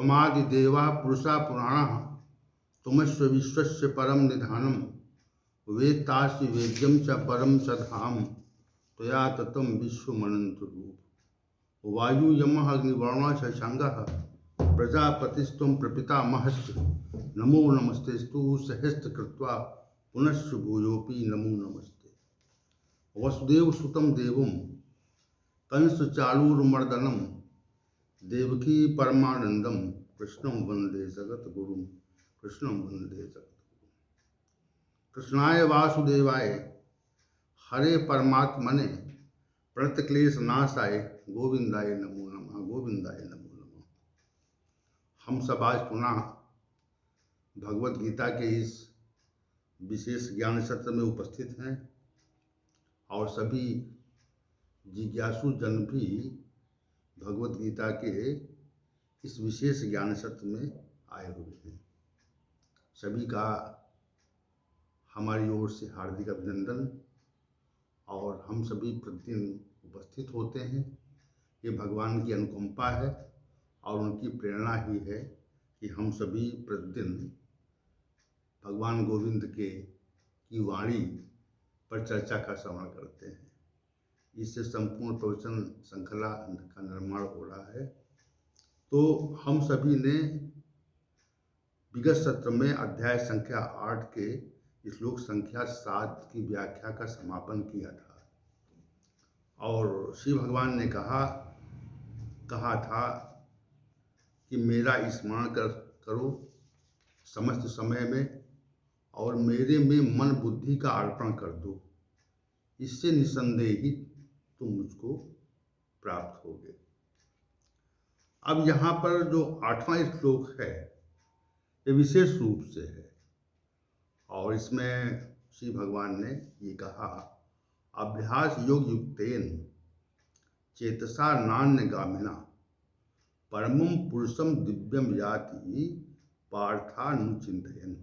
त्वमादिदेवा पुरुषा पुराणः त्वमस्य विश्वस्य परम निधानम वेत्तासि वेद्यं च परम च धाम त्वया ततं विश्वमनंत रूप। वायु यमः अग्निवर्णः शशांगः प्रजापतिस्त्वं प्रपितामहश्च नमो नमस्तेस्तु सहस्रकृत्वा पुनश्च भूयोऽपि नमो नमस्ते। वसुदेव सुतं देवं कंस चाणूरमर्दनं देवकी परमानंदम कृष्णं वंदे जगद्गुरुं कृष्णं वंदे जगद्गुरुं। कृष्णाय वासुदेवाय हरे परमात्मने प्रणतक्लेशनाशाय गोविंदाय नमो नमः गोविंदाय नमो नमः। हम सब आज पुनः भगवत गीता के इस विशेष ज्ञान सत्र में उपस्थित हैं और सभी जिज्ञासु जन भी भगवत गीता के इस विशेष ज्ञान सत्र में आए हुए हैं। सभी का हमारी ओर से हार्दिक अभिनंदन। और हम सभी प्रतिदिन उपस्थित होते हैं, ये भगवान की अनुकंपा है और उनकी प्रेरणा ही है कि हम सभी प्रतिदिन भगवान गोविंद की वाणी पर चर्चा का श्रवण करते हैं। इससे संपूर्ण प्रवचन श्रृंखला का निर्माण हो रहा है। तो हम सभी ने विगत सत्र में अध्याय संख्या 8 के श्लोक संख्या 7 की व्याख्या का समापन किया था और श्री भगवान ने कहा था कि मेरा स्मरण करो समस्त समय में और मेरे में मन बुद्धि का अर्पण कर दो, इससे निसंदेह ही तुम मुझको प्राप्त होगे। अब यहाँ पर जो 8वां श्लोक है ये विशेष रूप से है और इसमें श्री भगवान ने ये कहा, अभ्यास योग युक्तेन चेतसा नान्यगामिना परमं पुरुषम दिव्यम याति पार्थानुचिंतयन्।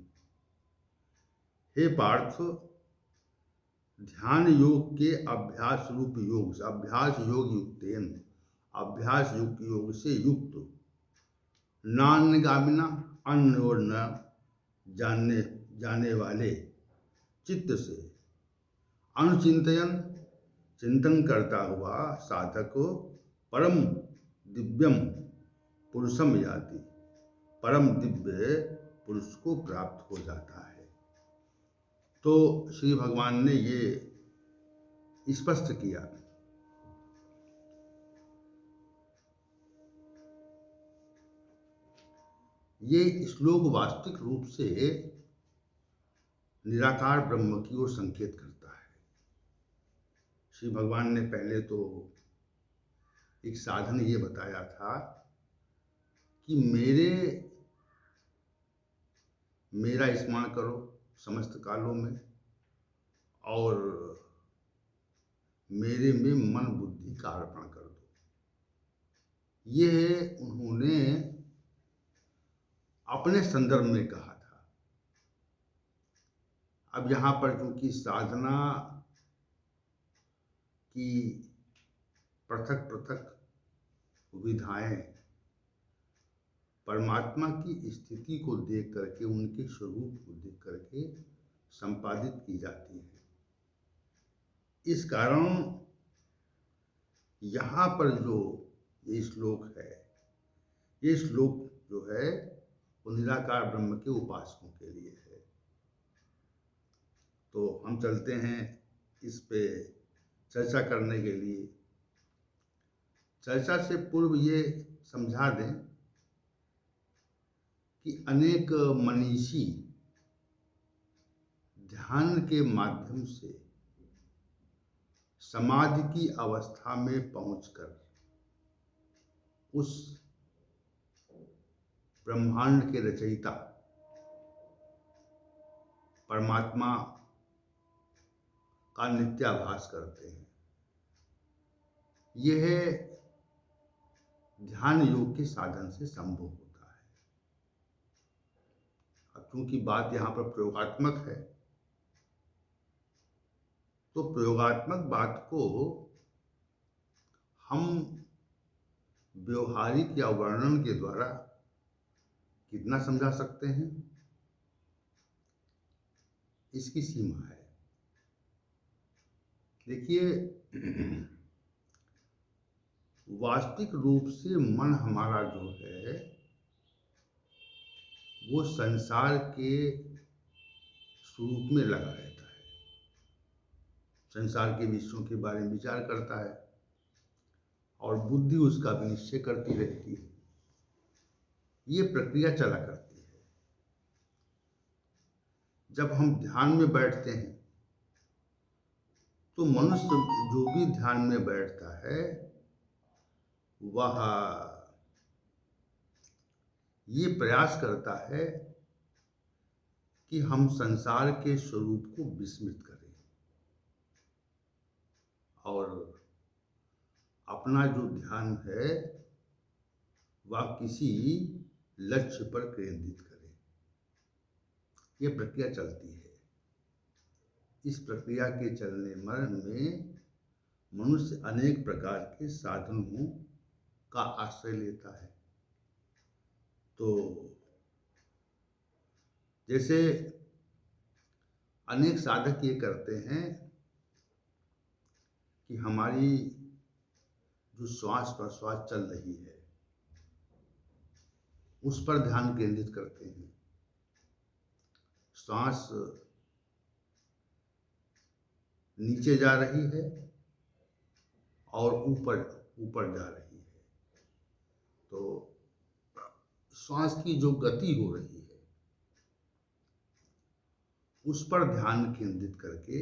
हे पार्थ, ध्यान योग के अभ्यास रूप योग से अभ्यास योग युक्तेन अभ्यास योग से युक्त नान्यगामिना अन्य और न जाने वाले चित्त से अनुचिंतयन चिंतन करता हुआ साधक परम दिव्यम पुरुषम याति परम दिव्य पुरुष को प्राप्त हो जाता है। तो श्री भगवान ने ये स्पष्ट किया ये श्लोक वास्तविक रूप से निराकार ब्रह्म की ओर संकेत करता है। श्री भगवान ने पहले तो एक साधन ये बताया था कि मेरा स्मरण करो समस्त कालों में और मेरे में मन बुद्धि का अर्पण कर दो। ये उन्होंने अपने संदर्भ में कहा था। अब यहाँ पर चूंकि साधना की पृथक पृथक विधाएं परमात्मा की स्थिति को देख करके उनके स्वरूप को देख करके संपादित की जाती है। इस कारण यहाँ पर जो ये श्लोक है, ये श्लोक जो है वो निराकार ब्रह्म के उपासकों के लिए है। तो हम चलते हैं इस पे चर्चा करने के लिए। चर्चा से पूर्व ये समझा दें कि अनेक मनीषी ध्यान के माध्यम से समाधि की अवस्था में पहुंचकर उस ब्रह्मांड के रचयिता परमात्मा का नित्याभास करते हैं। यह ध्यान योग के साधन से संभव होता है। अब चूंकि बात यहाँ पर प्रयोगात्मक है तो प्रयोगात्मक बात को हम व्यवहारिक या वर्णन के द्वारा कितना समझा सकते हैं, इसकी सीमा है। देखिए, वास्तविक रूप से मन हमारा जो है वो संसार के स्वरूप में लगा रहता है, संसार के विषयों के बारे में विचार करता है और बुद्धि उसका भी निश्चय करती रहती है। ये प्रक्रिया चला करती है। जब हम ध्यान में बैठते हैं तो मनुष्य जो भी ध्यान में बैठता है वह ये प्रयास करता है कि हम संसार के स्वरूप को विस्मृत करें और अपना जो ध्यान है वह किसी लक्ष्य पर केंद्रित करें। ये प्रक्रिया चलती है। इस प्रक्रिया के चलने में मनुष्य अनेक प्रकार के साधनों का आश्रय लेता है। तो जैसे अनेक साधक ये करते हैं कि हमारी जो श्वास प्रश्वास चल रही है उस पर ध्यान केंद्रित करते हैं। श्वास नीचे जा रही है और ऊपर ऊपर जा रही है, तो श्वास की जो गति हो रही है उस पर ध्यान केंद्रित करके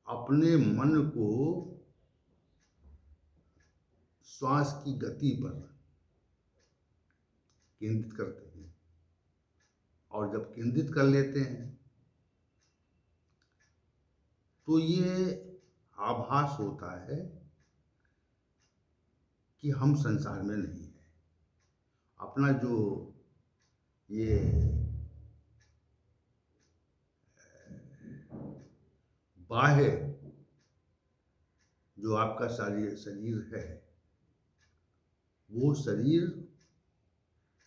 अपने मन को श्वास की गति पर केंद्रित करते हैं और जब केंद्रित कर लेते हैं तो ये आभास होता है कि हम संसार में नहीं हैं। अपना जो ये बाह्य जो आपका शरीर है वो शरीर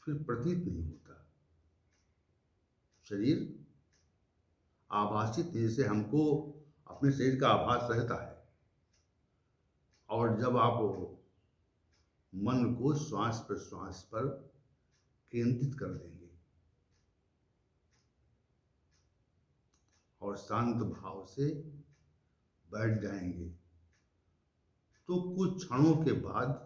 फिर प्रतीत नहीं होता। शरीर आभासित, जैसे हमको अपने शरीर का आभास रहता है और जब आप मन को श्वास प्रश्वास पर केंद्रित कर देंगे और शांत भाव से बैठ जाएंगे तो कुछ क्षणों के बाद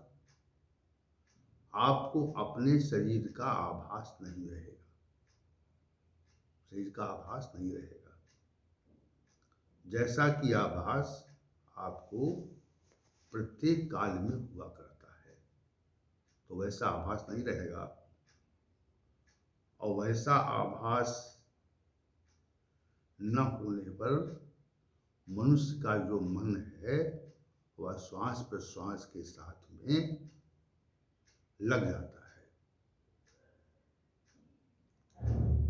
आपको अपने शरीर का आभास नहीं रहेगा। शरीर का आभास नहीं रहेगा। जैसा कि आभास आपको प्रत्येक काल में हुआ करता है तो वैसा आभास नहीं रहेगा। और वैसा आभास न होने पर मनुष्य का जो मन है वह श्वास प्रश्वास के साथ में लग जाता है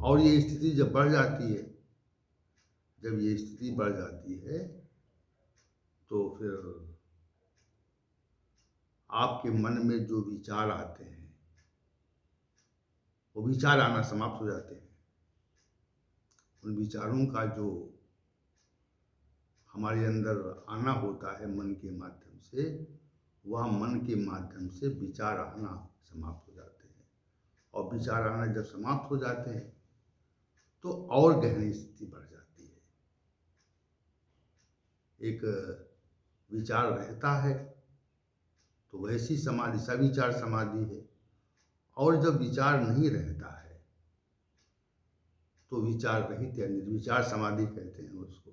और ये स्थिति जब बढ़ जाती है, जब ये स्थिति बढ़ जाती है तो फिर आपके मन में जो विचार आते हैं वो विचार आना समाप्त हो जाते हैं। उन विचारों का जो हमारे अंदर आना होता है मन के माध्यम से, वह मन के माध्यम से विचार आना समाप्त हो जाते हैं और विचार आना जब समाप्त हो जाते हैं तो और गहरी स्थिति बढ़ जाती है। एक विचार रहता है तो वैसी समाधि सविचार समाधि है और जब विचार नहीं रहता है तो विचार रहित या निर्विचार समाधि कहते हैं उसको।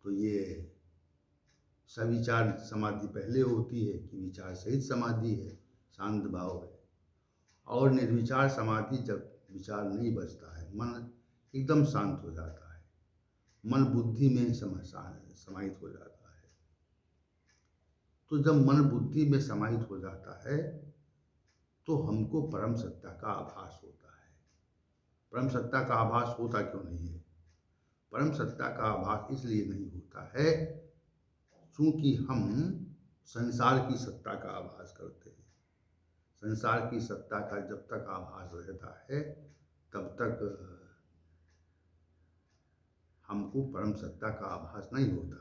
तो ये सविचार समाधि पहले होती है कि विचार सहित समाधि है, शांत भाव है। और निर्विचार समाधि जब विचार नहीं बचता है, मन एकदम शांत हो जाता है, मन बुद्धि में समाहित हो जाता है। तो जब मन बुद्धि में समाहित हो जाता है तो हमको परम सत्ता का आभास होता है। परम सत्ता का आभास होता क्यों नहीं है? परम सत्ता का आभास इसलिए नहीं होता है क्योंकि हम संसार की सत्ता का आभास करते हैं, संसार की सत्ता का जब तक आभास रहता है तब तक हमको परम सत्ता का आभास नहीं होता,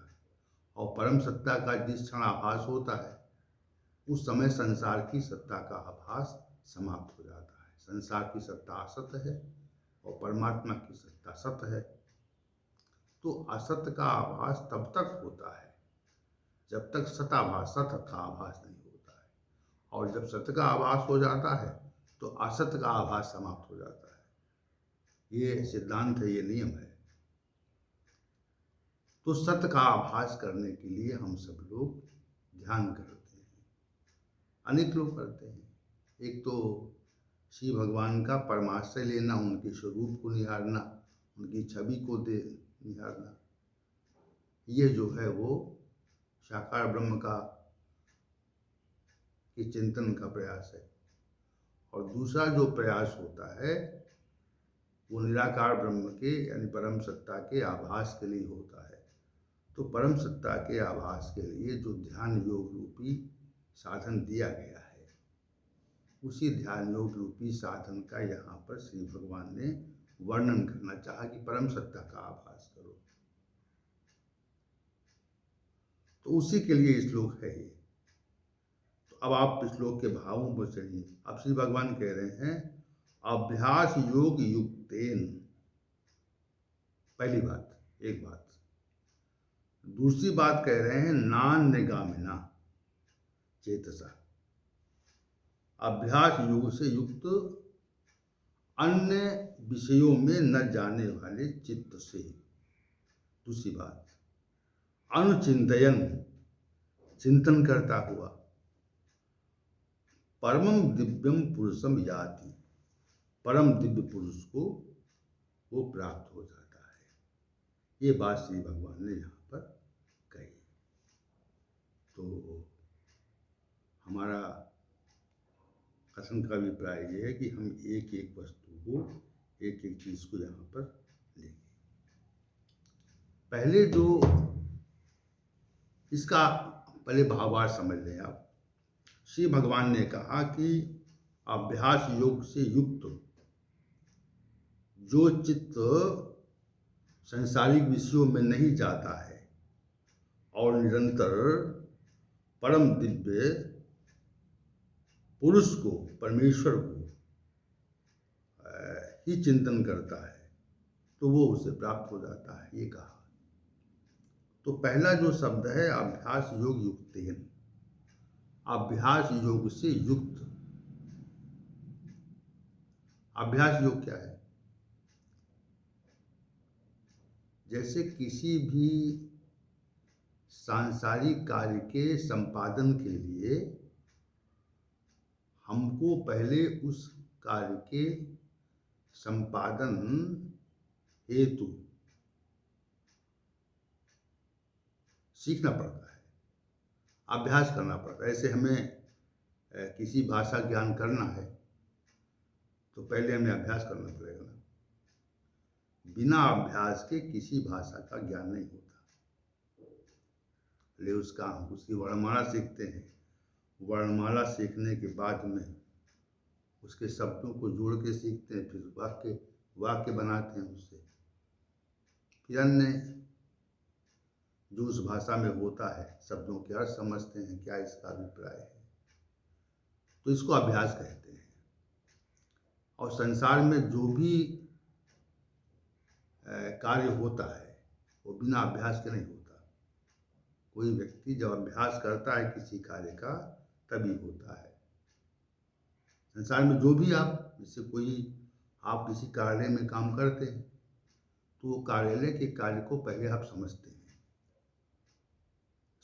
और परम सत्ता का जिस क्षण आभास होता है उस समय संसार की सत्ता का आभास समाप्त हो जाता है। संसार की सत्ता असत है और परमात्मा की सत्ता सत है। तो असत का आभास तब तक होता है जब तक सताभास सत का आभास नहीं होता है, और जब सत का आभास हो जाता है तो असत का आभास समाप्त हो जाता है। ये सिद्धांत है, ये नियम है। तो सत्य का आभास करने के लिए हम सब लोग ध्यान करते हैं, अनेक लोग करते हैं। एक तो श्री भगवान का परमाश्रय लेना, उनके स्वरूप को निहारना, उनकी छवि को निहारना, ये जो है वो साकार ब्रह्म का के चिंतन का प्रयास है। और दूसरा जो प्रयास होता है वो निराकार ब्रह्म के यानी परम सत्ता के आभास के लिए होता है। तो परम सत्ता के आभास के लिए जो ध्यान योग रूपी साधन दिया गया है, उसी ध्यान योग रूपी साधन का यहाँ पर श्री भगवान ने वर्णन करना चाहा कि परम सत्ता का आभास करो। तो उसी के लिए श्लोक है ये। तो अब आप श्लोक के भावों पर चलिए। अब श्री भगवान कह रहे हैं अभ्यास योग युक्तेन, पहली बात, एक बात। दूसरी बात कह रहे हैं नान निगामिना चेतसा, अभ्यास योग से युक्त अन्य विषयों में न जाने वाले चित्त से। दूसरी बात अनुचिंतयन, चिंतन करता हुआ परमम दिव्यम पुरुषम याति, परम दिव्य पुरुष को वो प्राप्त हो जाता है। ये बात श्री भगवान ने यहाँ पर कही। तो हमारा कथन का अभिप्राय ये है कि हम एक एक वस्तु को, एक एक चीज को यहाँ पर लेंगे। पहले जो इसका पहले भावार्थ समझ लें आप। श्री भगवान ने कहा कि अभ्यास योग से युक्त जो चित्त सांसारिक विषयों में नहीं जाता है और निरंतर परम दिव्य पुरुष को, परमेश्वर को ही चिंतन करता है, तो वो उसे प्राप्त हो जाता है, ये कहा। तो पहला जो शब्द है अभ्यास योग युक्तेन, अभ्यास योग से युक्त। अभ्यास योग क्या है? जैसे किसी भी सांसारिक कार्य के संपादन के लिए हमको पहले उस कार्य के संपादन हेतु सीखना पड़ता है, अभ्यास करना पड़ता है। ऐसे हमें किसी भाषा ज्ञान करना है तो पहले हमें अभ्यास करना पड़ेगा ना। बिना अभ्यास के किसी भाषा का ज्ञान नहीं होता। ले उसकी वर्णमाला सीखते हैं, वर्णमाला सीखने के बाद में उसके शब्दों को जोड़ के सीखते हैं, फिर वाक्य बनाते हैं उससे, फिर अन्य जो उस भाषा में होता है शब्दों के अर्थ समझते हैं, क्या इसका अभिप्राय है। तो इसको अभ्यास कहते हैं। और संसार में जो भी कार्य होता है वो बिना अभ्यास के नहीं होता। कोई व्यक्ति जब अभ्यास करता है किसी कार्य का तभी होता है। संसार में जो भी आप, जैसे आप किसी कार्यालय में काम करते हैं तो वो कार्यालय के कार्य को पहले आप समझते हैं,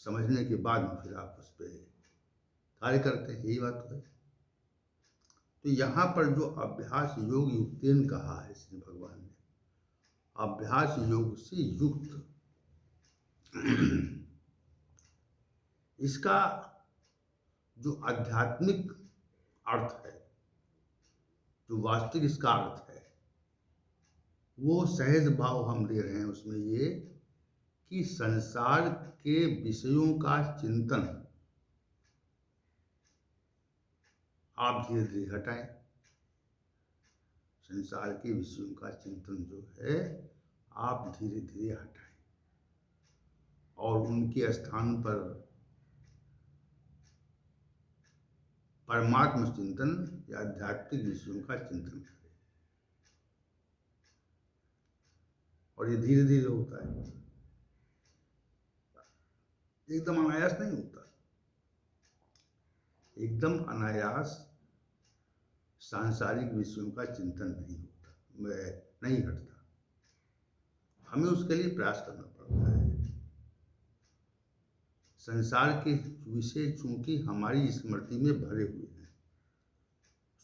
समझने के बाद में फिर आप उस पर कार्य करते हैं, यही बात है। तो यहाँ पर जो अभ्यास योग युक्तेन कहा है श्री भगवान ने, अभ्यास योग से युक्त, इसका जो आध्यात्मिक अर्थ है, जो वास्तविक इसका अर्थ है, वो सहज भाव हम दे रहे हैं उसमें ये कि संसार के विषयों का चिंतन आप धीरे धीरे हटाएं। संसार के विषयों का चिंतन जो है आप धीरे धीरे हटाएं और उनके स्थान पर परमात्म चिंतन या आध्यात्मिक विषयों का चिंतन करें। और ये धीरे धीरे होता है, एकदम अनायास नहीं होता। एकदम अनायास सांसारिक विषयों का चिंतन नहीं होता, नहीं हटता। हमें उसके लिए प्रयास करना पड़ता है। संसार के विषय चूंकि हमारी स्मृति में भरे हुए हैं,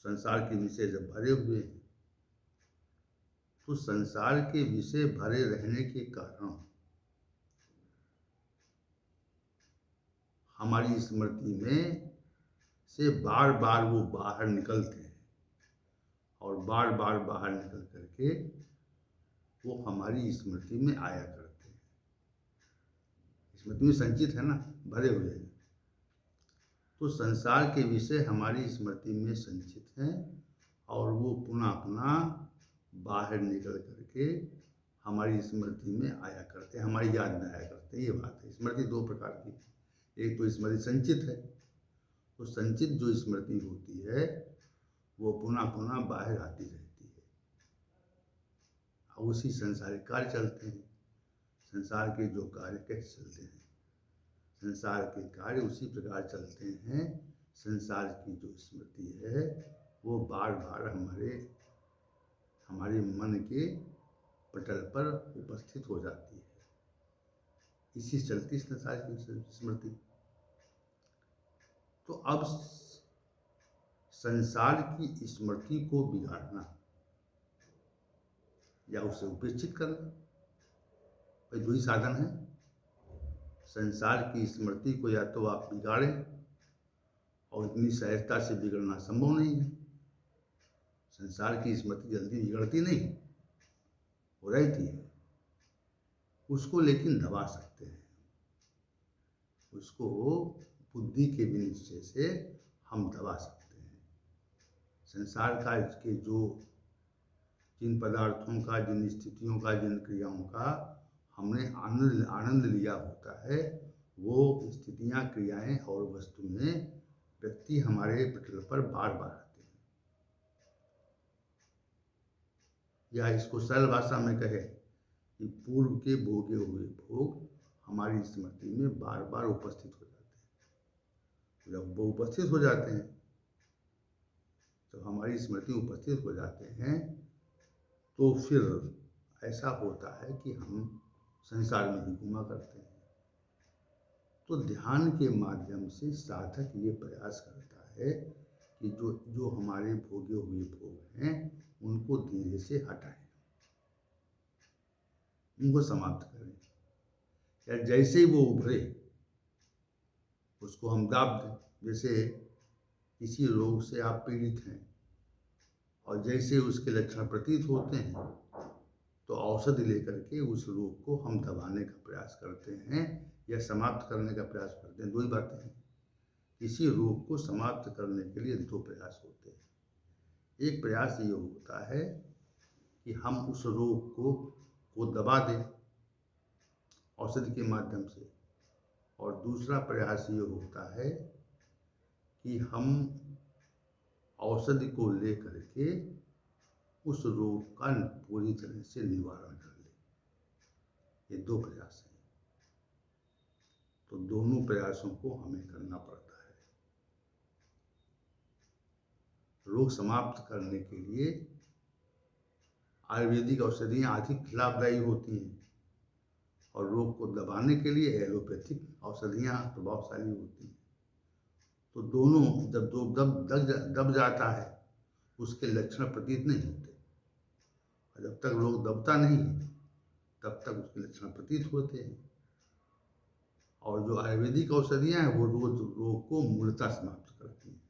संसार के विषय जब भरे हुए हैं तो संसार के विषय भरे रहने के कारण हमारी स्मृति में से बार बार वो बाहर निकलते हैं और बार बार बाहर निकल करके वो हमारी स्मृति में आया करते हैं। स्मृति में संचित है ना, भरे हुए हैं। तो संसार के विषय हमारी स्मृति में संचित हैं और वो पुनः पुनः बाहर निकल करके हमारी स्मृति में आया करते हैं, हमारी याद में आया करते हैं। ये बात है। स्मृति दो प्रकार की, एक तो स्मृति संचित है, तो संचित जो स्मृति होती है वो पुनः पुनः बाहर आती रहती है और उसी संसारिक कार्य चलते हैं। संसार के जो कार्य कैसे चलते हैं, संसार के कार्य उसी प्रकार चलते हैं। संसार की जो स्मृति है वो बार बार हमारे मन के पटल पर उपस्थित हो जाती है। इसी चलती संसार की स्मृति। तो अब संसार की स्मृति को बिगाड़ना या उसे उपेक्षित करना, ये दो ही साधन है। संसार की स्मृति को या तो आप बिगाड़ें, और इतनी सहजता से बिगड़ना संभव नहीं है। संसार की स्मृति जल्दी बिगड़ती नहीं, वो रहती है। उसको लेकिन दबा सकते हैं, उसको बुद्धि के विनिश्चय से हम दबा सकते हैं। संसार का के जिन पदार्थों का, जिन स्थितियों का, जिन क्रियाओं का हमने आनंद लिया होता है, वो स्थितियां, क्रियाएं और वस्तुएं, व्यक्ति हमारे पटल पर बार बार आते हैं। या इसको सरल भाषा में कहे कि पूर्व के भोगे हुए भोग हमारी स्मृति में बार बार उपस्थित हो जाते हैं। जब वो उपस्थित हो जाते हैं, जब हमारी स्मृति उपस्थित हो जाते हैं, तो फिर ऐसा होता है कि हम संसार में ही घूमा करते हैं। तो ध्यान के माध्यम से साधक ये प्रयास करता है कि जो हमारे भोगे हुए भोग हैं उनको धीरे से हटाएं, उनको समाप्त करें। या जैसे ही वो उभरे उसको हम दाब दें। जैसे किसी रोग से आप पीड़ित हैं और जैसे उसके लक्षण प्रतीत होते हैं तो औषधि लेकर के उस रोग को हम दबाने का प्रयास करते हैं या समाप्त करने का प्रयास करते हैं। दो ही बातें हैं। किसी रोग को समाप्त करने के लिए दो प्रयास होते हैं। एक प्रयास ये होता है कि हम उस रोग को दबा दें औषधि के माध्यम से, और दूसरा प्रयास ये होता है कि हम औषधि को लेकर के उस रोग का पूरी तरह से निवारण कर ले। ये दो प्रयास हैं। तो दोनों प्रयासों को हमें करना पड़ता है। रोग समाप्त करने के लिए आयुर्वेदिक औषधियाँ अधिक लाभदायी होती हैं और रोग को दबाने के लिए एलोपैथिक औषधियाँ प्रभावशाली होती हैं। तो दोनों जब दब जाता है उसके लक्षण प्रतीत नहीं होते, और जब तक रोग दबता नहीं तब तक उसके लक्षण प्रतीत होते हैं। और जो आयुर्वेदिक औषधियाँ हैं वो रोग को मूलतः समाप्त करती हैं।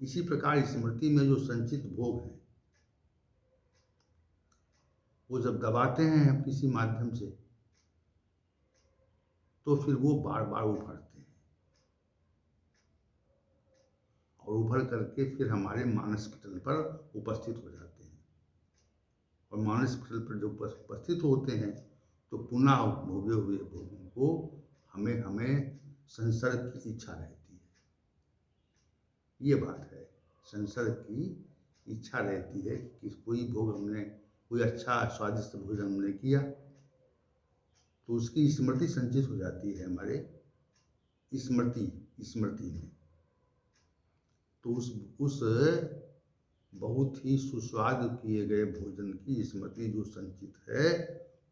इसी प्रकार स्मृति में जो संचित भोग हैं वो जब दबाते हैं हम किसी माध्यम से, तो फिर वो बार बार उभरते हैं और उभर करके फिर हमारे मानस पटल पर उपस्थित हो जाते हैं। और मानस पटल पर जब उपस्थित होते हैं तो पुनः भोगे हुए भोगों को हमें हमें संसर्ग की इच्छा रहती है। ये बात है, संसर्ग की इच्छा रहती है कि कोई भोग हमने, कोई अच्छा स्वादिष्ट भोजन हमने किया तो उसकी स्मृति संचित हो जाती है हमारे स्मृति में। तो उस बहुत ही सुस्वाद किए गए भोजन की स्मृति जो संचित है,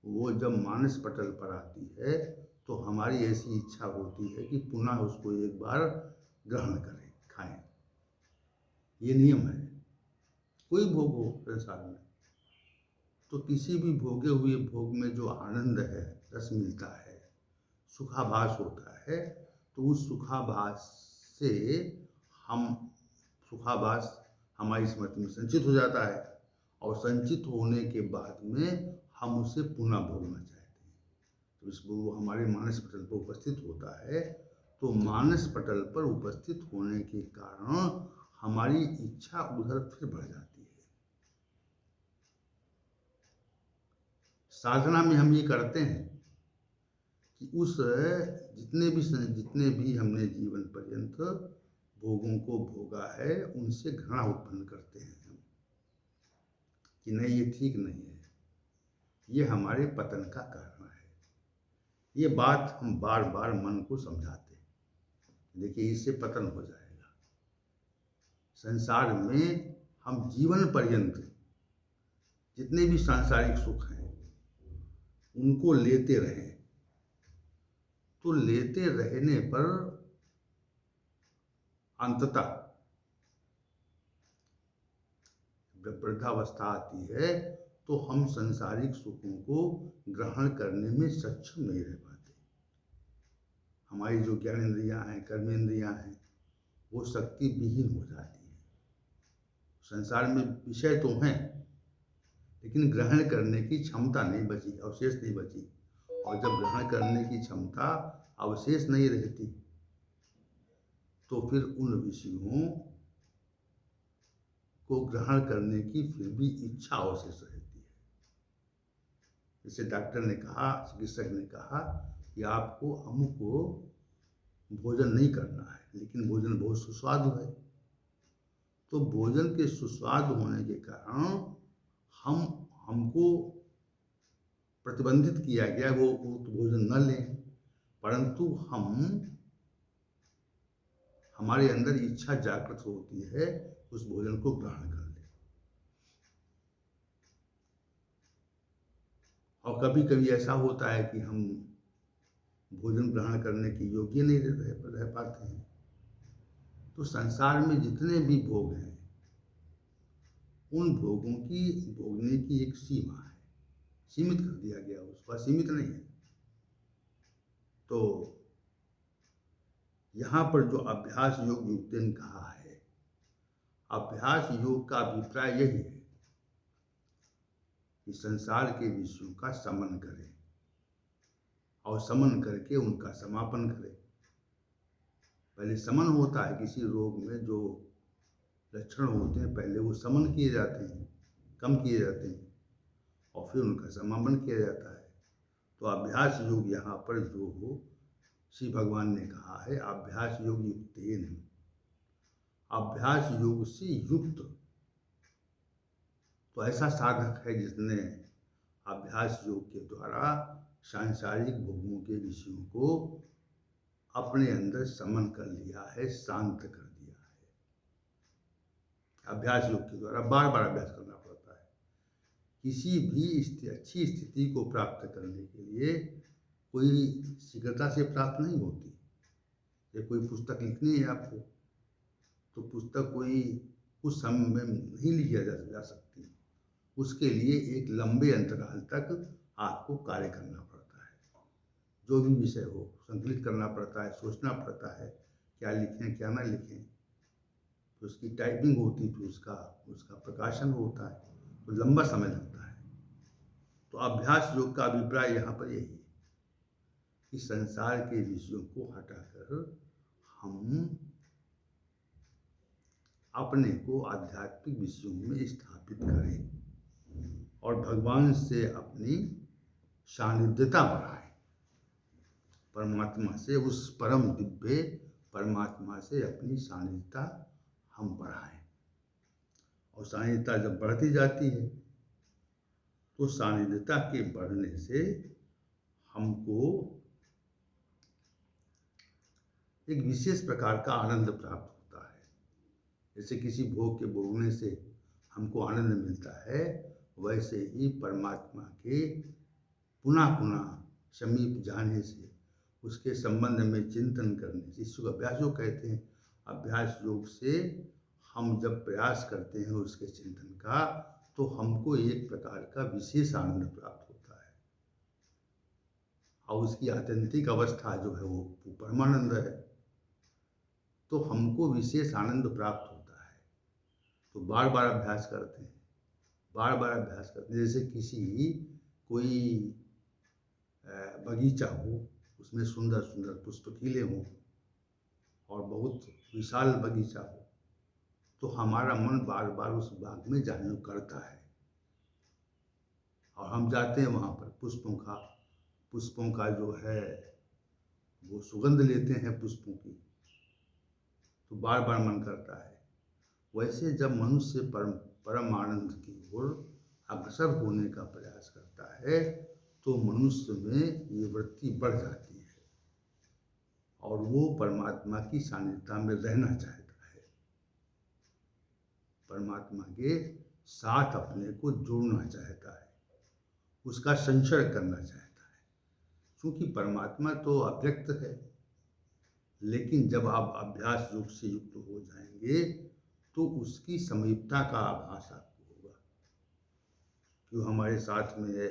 वो जब मानस पटल पर आती है तो हमारी ऐसी इच्छा होती है कि पुनः उसको एक बार ग्रहण करें, खाएं। ये नियम है। कोई भोग हो संसार में, तो किसी भी भोगे हुए भोग में जो आनंद है, रस मिलता है, सुखाभास होता है, तो उस सुखाभास से सुखाभास हमारी स्मृति में संचित हो जाता है और संचित होने के बाद में हम उसे पुनः भोगना चाहते हैं। तो इस वो हमारे मानस पटल पर उपस्थित होता है। तो मानस पटल पर उपस्थित होने के कारण हमारी इच्छा उधर फिर बढ़ जाती है। साधना में हम ये करते हैं कि उस जितने भी हमने जीवन पर्यंत भोगों को भोगा है, उनसे घृणा उत्पन्न करते हैं हम कि नहीं, ये ठीक नहीं है, ये हमारे पतन का कारण है। ये बात हम बार बार मन को समझाते हैं, देखिए इससे पतन हो जाएगा। संसार में हम जीवन पर्यंत जितने भी सांसारिक सुख हैं उनको लेते रहें, तो लेते रहने पर अंततः जब वृद्धावस्था आती है तो हम सांसारिक सुखों को ग्रहण करने में सक्षम नहीं रह पाते। हमारी जो ज्ञानेंद्रियां हैं, कर्मेंद्रियां हैं, वो शक्ति विहीन हो जाती हैं। संसार में विषय तो हैं, लेकिन ग्रहण करने की क्षमता नहीं बची, अवशेष नहीं बची। और जब ग्रहण करने की क्षमता अवशेष नहीं रहती तो फिर उन विषयों को ग्रहण करने की फिर भी इच्छा अवशेष रहती है। जैसे डॉक्टर ने कहा, चिकित्सक ने कहा कि आपको अमुक को भोजन नहीं करना है, लेकिन भोजन बहुत सुस्वादु है। तो भोजन के सुस्वाद होने के कारण हमको प्रतिबंधित किया गया वो भोजन न लें, परंतु हमारे अंदर इच्छा जागृत होती है उस भोजन को ग्रहण कर ले। और कभी कभी ऐसा होता है कि हम भोजन ग्रहण करने के योग्य नहीं रह पाते हैं। तो संसार में जितने भी भोग हैं, उन भोगों की भोगने की एक सीमा है, सीमित कर दिया गया, उसका सीमित नहीं है। तो यहाँ पर जो अभ्यास योग युक्ति ने कहा है, अभ्यास योग का अभिप्राय यही है कि संसार के विषयों का समन करें और समन करके उनका समापन करें। पहले समन होता है, किसी रोग में जो लक्षण होते हैं पहले वो समन किए जाते हैं, कम किए जाते हैं, और फिर उनका समापन किया जाता है। तो अभ्यास योग यहाँ पर जो हो, श्री भगवान ने कहा है अभ्यास योग युक्तेन, अभ्यास योग से युक्त। तो ऐसा साधक है जिसने अभ्यास योग के द्वारा सांसारिक भोगों के विषयों को अपने अंदर समन कर लिया है, शांत कर दिया है। अभ्यास योग के द्वारा बार बार अभ्यास करना पड़ता है। किसी भी अच्छी स्थिति को प्राप्त करने के लिए कोई शीघ्रता से प्राप्त नहीं होती। या कोई पुस्तक लिखनी है आपको, तो पुस्तक कोई कुछ समय में नहीं लिखी जा सकती। उसके लिए एक लंबे अंतराल तक आपको कार्य करना पड़ता है। जो भी विषय हो, संकलित करना पड़ता है, सोचना पड़ता है क्या लिखें क्या ना लिखें। तो उसकी टाइपिंग होती, तो उसका प्रकाशन होता है, तो लंबा समय लगता है। तो अभ्यास योग का अभिप्राय यहाँ पर यही है कि संसार के विषयों को हटाकर हम अपने को आध्यात्मिक विषयों में स्थापित करें और भगवान से अपनी सानिध्यता बढ़ाएं। परमात्मा से, उस परम दिव्य परमात्मा से अपनी सानिध्यता हम बढ़ाएं। और सानिध्यता जब बढ़ती जाती है तो सानिध्यता के बढ़ने से हमको एक विशेष प्रकार का आनंद प्राप्त होता है। जैसे किसी भोग के भोगने से हमको आनंद मिलता है, वैसे ही परमात्मा के पुनः पुनः समीप जाने से, उसके संबंध में चिंतन करने से, इसको अभ्यास योग कहते हैं। अभ्यास योग से हम जब प्रयास करते हैं उसके चिंतन का, तो हमको एक प्रकार का विशेष आनंद प्राप्त होता है और उसकी आत्यंतिक अवस्था जो है वो परमानंद है। तो हमको विशेष आनंद प्राप्त होता है। तो बार बार अभ्यास करते हैं, बार बार अभ्यास करते हैं। जैसे कोई बगीचा हो, उसमें सुंदर सुंदर पुष्प खिले हों और बहुत विशाल बगीचा हो, तो हमारा मन बार बार उस बाग में जाने को करता है और हम जाते हैं वहाँ पर पुष्पों का जो है वो सुगंध लेते हैं पुष्पों की, तो बार बार मन करता है। वैसे जब मनुष्य परम आनंद की ओर अग्रसर होने का प्रयास करता है तो मनुष्य में ये वृत्ति बढ़ जाती है और वो परमात्मा की सानिध्यता में रहना चाहता है, परमात्मा के साथ अपने को जोड़ना चाहता है, उसका संचरण करना चाहता है। क्योंकि परमात्मा तो अव्यक्त है, लेकिन जब आप अभ्यास योग से युक्त हो जाएंगे तो उसकी समीपता का आभास आपको होगा कि वो हमारे साथ में है,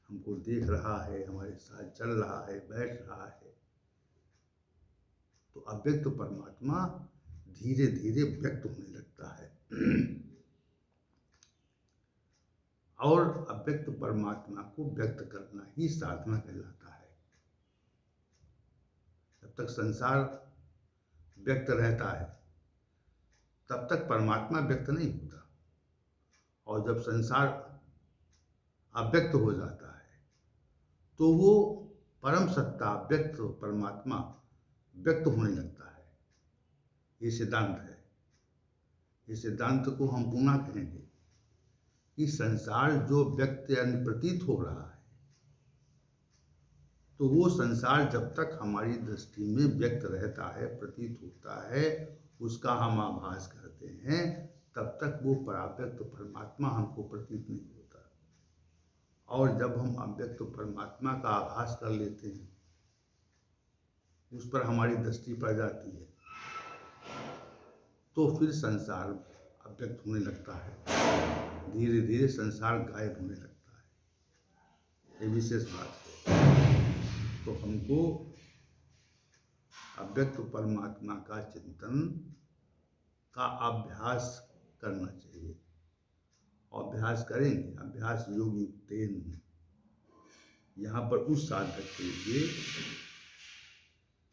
हमको देख रहा है, हमारे साथ चल रहा है, बैठ रहा है। तो अव्यक्त परमात्मा धीरे धीरे व्यक्त होने लगता है और अव्यक्त परमात्मा को व्यक्त करना ही साधना कहलाता है। जब तक संसार व्यक्त रहता है तब तक परमात्मा व्यक्त नहीं होता, और जब संसार अव्यक्त हो जाता है तो वो परम सत्ता व्यक्त परमात्मा व्यक्त होने लगता है। ये सिद्धांत है। इस सिद्धांत को हम पुनः कहेंगे कि संसार जो व्यक्त यानी प्रतीत हो रहा है, तो वो संसार जब तक हमारी दृष्टि में व्यक्त रहता है, प्रतीत होता है, उसका हम आभास करते हैं, तब तक वो पराव्यक्त परमात्मा हमको प्रतीत नहीं होता। और जब हम अव्यक्त परमात्मा का आभास कर लेते हैं, उस पर हमारी दृष्टि पड़ जाती है, तो फिर संसार अव्यक्त होने लगता है, धीरे धीरे संसार गायब होने लगता है। ये विशेष बात है। तो हमको अव्यक्त परमात्मा का चिंतन का अभ्यास करना चाहिए। अभ्यास करेंगे, अभ्यास योग युक्तेन, यहाँ पर उस साधक के लिए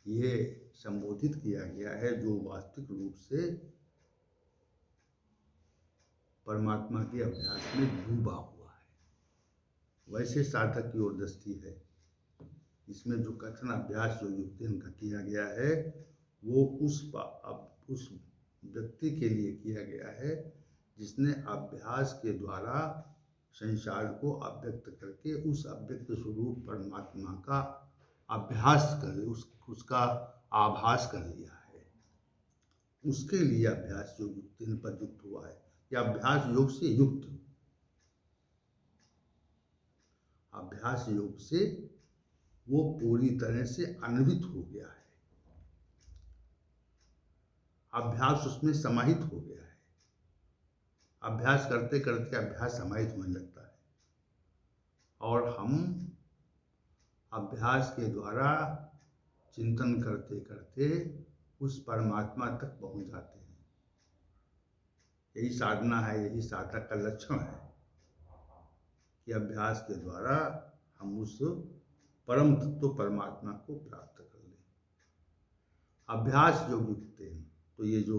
ये संबोधित किया गया है जो वास्तविक रूप से परमात्मा के अभ्यास में डूबा हुआ है। वैसे साधक की ओर दृष्टि है। इसमें जो कथन अभ्यास योग युक्तेन का किया गया है वो उस व्यक्ति के लिए किया गया है जिसने अभ्यास के द्वारा संसार को अव्यक्त करके उस अव्यक्त स्वरूप परमात्मा का अभ्यास कर उसका आभास कर लिया है। उसके लिए अभ्यास योग युक्तेन पर युक्त हुआ है, या अभ्यास योग से युक्त, अभ्यास योग से वो पूरी तरह से अन्वित हो गया है, अभ्यास उसमें समाहित हो गया है। अभ्यास करते करते अभ्यास समाहित होने लगता है और हम अभ्यास के द्वारा चिंतन करते करते उस परमात्मा तक पहुंच जाते हैं। यही साधना है, यही साधक का लक्षण है कि अभ्यास के द्वारा हम उस परम तत्व परमात्मा को प्राप्त कर लें। अभ्यास योग युक्तेन, तो ये जो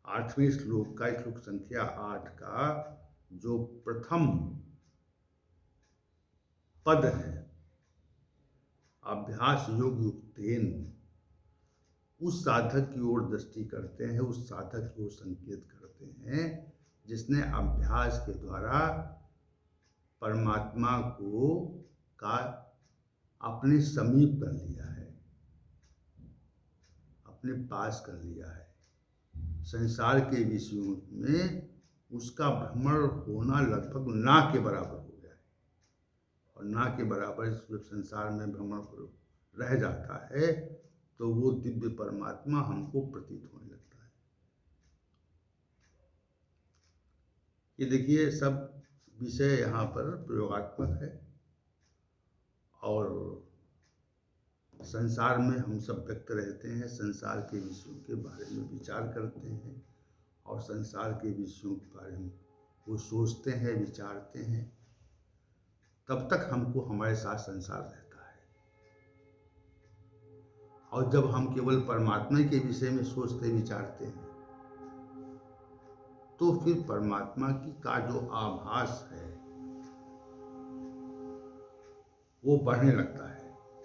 8वें श्लोक का, श्लोक संख्या 8 का जो प्रथम पद है, अभ्यास योग युक्तेन, उस साधक की ओर दृष्टि करते हैं, उस साधक की ओर संकेत करते हैं जिसने अभ्यास के द्वारा परमात्मा को का अपने समीप कर लिया है, अपने पास कर लिया है। संसार के विषयों में उसका भ्रमण होना लगभग ना के बराबर हो गया है, और ना के बराबर जब संसार में भ्रमण रह जाता है तो वो दिव्य परमात्मा हमको प्रतीत होने लगता है। ये देखिए, सब विषय यहाँ पर प्रयोगात्मक है, और संसार में हम सब व्यक्त रहते हैं, संसार के विषयों के बारे में विचार करते हैं, और संसार के विषयों के बारे में वो सोचते हैं, विचारते हैं, तब तक हमको हमारे साथ संसार रहता है। और जब हम केवल परमात्मा के विषय में सोचते विचारते हैं तो फिर परमात्मा की का जो आभास है वो बढ़ने लगता है।